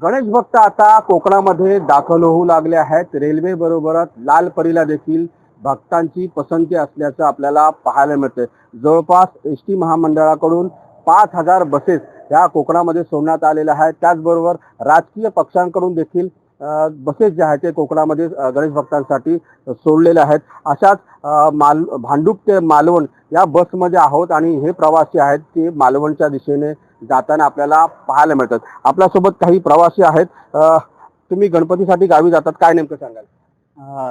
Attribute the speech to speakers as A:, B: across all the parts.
A: गणेश भक्त आता कोकणामध्ये दाखल होऊ लागले आहेत. रेल्वे बरोबरच लाल परीला देखील भक्तांची पसंती असल्याचं आपल्याला पाहायला मिळते. जवळपास एसटी महामंडळाकडून 5,000 बसेस या कोकणामध्ये सोडण्यात आलेल्या आहेत. त्याचबरोबर राजकीय पक्षांकडून देखील बसेस जे आहेत ते कोकणामध्ये गणेश भक्तांसाठी सोडलेले आहेत. अशाच भांडूप ते मालवण या बसमध्ये आहोत आणि हे प्रवासी आहेत ते मालवणच्या दिशेने जाताना आपल्याला पाहायला मिळतात. आपल्यासोबत काही प्रवासी आहेत. तुम्ही गणपतीसाठी गावी जातात, काय नेमकं सांगाल?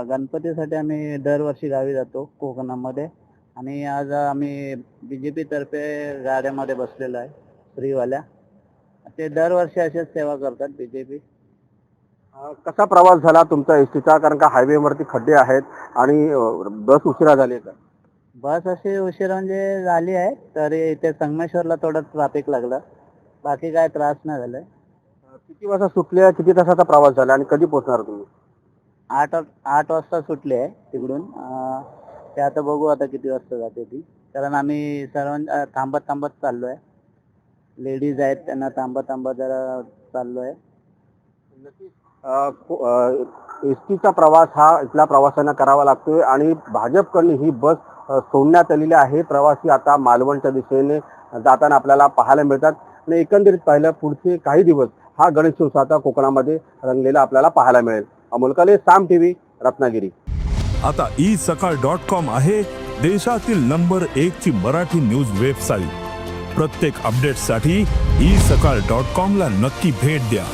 B: गणपतीसाठी आम्ही दरवर्षी गावी जातो कोकणामध्ये आणि आज आम्ही बीजेपी तर्फे गाड्यामध्ये बसलेलो आहे फ्रीवाल्या. ते दरवर्षी अशीच सेवा करतात बीजेपी.
A: कसा प्रवास झाला तुमचा एसटीचा? कारण का हायवेवरती खड्डे आहेत आणि बस उशिरा झाली आहे का?
B: बस अशी उशिरा म्हणजे झाली आहे, तर इथे संगमेश्वरला थोडं ट्रॅफिक लागलं, बाकी काय त्रास नाही झालाय.
A: किती वाजता सुटली आहे, किती तासाचा प्रवास झाला आणि कधी पोहोचणार तुम्ही?
B: 8 वाजता सुटली आहे तिकडून. ते आता बघू आता किती वाजता जाते ती, कारण आम्ही सर्व थांबत थांबत चाललोय. लेडीज आहेत त्यांना थांबत थांबत जरा चाललोय.
A: एसटीचा प्रवास हा इथल्या प्रवाशांना करावा लागतोय आणि भाजपकडून ही बस सोडण्यात आलेली आहे. प्रवासी आता मालवणच्या दिशेने जाताना आपल्याला पाहायला मिळतात आणि एकंदरीत पाहिलं पुढचे काही दिवस हा गणेशोत्सव आता कोकणामध्ये रंगलेला आपल्याला पाहायला मिळेल. अमोल काले, साम टीव्ही, रत्नागिरी.
C: आता isakal.com आहे देशातील नंबर 1 ची मराठी न्यूज वेबसाईट. प्रत्येक अपडेटसाठी isakal.com ला नक्की भेट द्या.